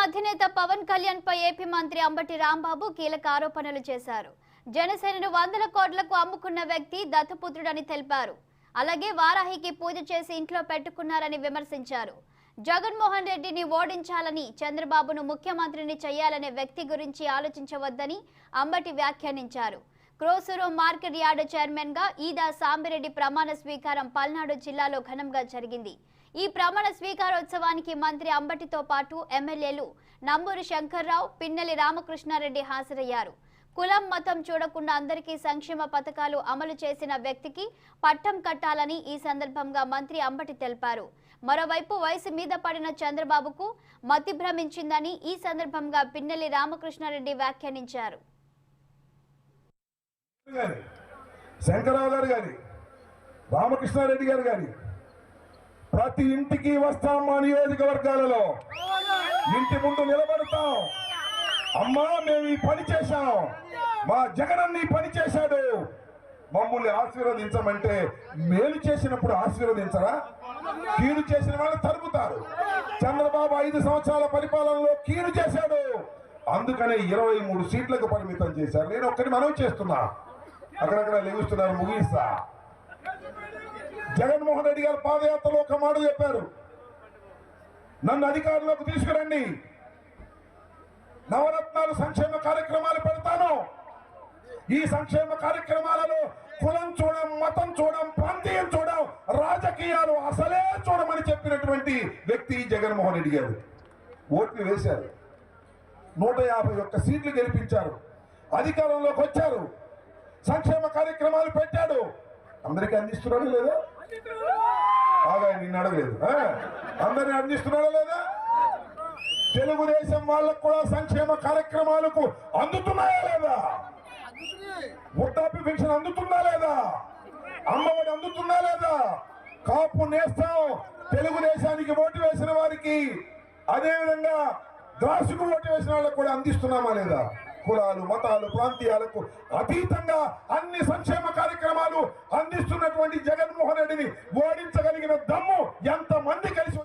అధినేత పవన్ కళ్యాణ్ పై ఏపీ మంత్రి అంబటి రాంబాబు కీలక ఆరోపణలు చేశారు. జనసేనను 100 కోట్లకు అమ్ముకున్న వ్యక్తి దత్తపుత్రుడని తెలిపారు. అలాగే వారాహికి పూజ చేసి ఇంట్లో పెట్టుకున్నారని విమర్శించారు. జగన్మోహన్ రెడ్డిని ఓడించాలని, చంద్రబాబును ముఖ్యమంత్రిని చేయాలనే వ్యక్తి గురించి ఆలోచించవద్దని అంబటి వ్యాఖ్యానించారు. క్రోసూరు మార్కెట్ యార్డ్ చైర్మన్ గా ఈదా సాంబిరెడ్డి ప్రమాణ స్వీకారం పల్నాడు జిల్లాలో ఘనంగా జరిగింది. ఈ ప్రమాణ స్వీకారోత్సవానికి మంత్రి అంబటితో పాటు ఎమ్మెల్యేలు నంబూరు శంకర్రావు, పిన్నెల్లి రామకృష్ణారెడ్డి హాజరయ్యారు. కులం మతం చూడకుండా అందరికీ సంక్షేమ పథకాలు అమలు చేసిన వ్యక్తికి పట్టం కట్టాలని ఈ సందర్భంగా మంత్రి అంబటి తెలిపారు. మరోవైపు వయసు మీద పడిన చంద్రబాబుకు మతి భ్రమించిందని ఈ సందర్భంగా పిన్నెల్లి రామకృష్ణారెడ్డి వ్యాఖ్యానించారు. శంకరరావు గారు గాని, రామకృష్ణారెడ్డి గారు గాని ప్రతి ఇంటికి వస్తాం. మా నియోజకవర్గాలలో ఇంటి ముందు నిలబడతాం. అమ్మా మేము ఈ పని చేశాం, మా జగనన్న ఈ పని చేశాడు, మమ్మల్ని ఆశీర్వదించమంటే మేలు చేసినప్పుడు ఆశీర్వదించరా? కీడు చేసిన వాళ్ళు తరుపుతారు. చంద్రబాబు 5 సంవత్సరాల పరిపాలనలో కీడు చేశాడు, అందుకనే 23 సీట్లకు పరిమితం చేశారు. నేను ఒక్కటి మనవి చేస్తున్నా, అక్కడక్కడ లెగుస్తున్నారు, ముగిస్తా. జగన్మోహన్ రెడ్డి గారు పాదయాత్రలో ఒక మాట చెప్పారు, నన్ను అధికారంలోకి తీసుకురండి, నవరత్నాలు సంక్షేమ కార్యక్రమాలు పెడతాను. ఈ సంక్షేమ కార్యక్రమాలలో కులం చూడం, మతం చూడం, ప్రాంతీయం చూడం, రాజకీయాలు అసలే చూడమని చెప్పినటువంటి వ్యక్తి జగన్మోహన్ రెడ్డి గారు. ఓట్లు వేశారు, 151 సీట్లు గెలిపించారు, అధికారంలోకి వచ్చారు, సంక్షేమ కార్యక్రమాలు పెట్టాడు. అందరికీ అందిస్తున్నాడు లేదా? బాగా నిన్ను అడగలేదు, అందరినీ అందిస్తున్నాడా లేదా? తెలుగుదేశం వాళ్ళకు కూడా సంక్షేమ కార్యక్రమాలకు అందుతున్నాయా లేదా? వృద్ధాప్య పెన్షన్ అందుతుందా లేదా? అమ్మఒడి అందుతుందా లేదా? కాపు నేస్తాం తెలుగుదేశానికి ఓటు వేసిన వారికి, అదేవిధంగా గ్లాసుకు ఓటు వేసిన వాళ్ళకు కూడా అందిస్తున్నామా లేదా? కులాలు, మతాలు, ప్రాంతీయాలకు అతీతంగా అన్ని సంక్షేమ కార్యక్రమాలు అందిస్తున్నటువంటి జగన్మోహన్ రెడ్డిని ఓడించగలిగిన దమ్ము ఎంతమంది కలిసి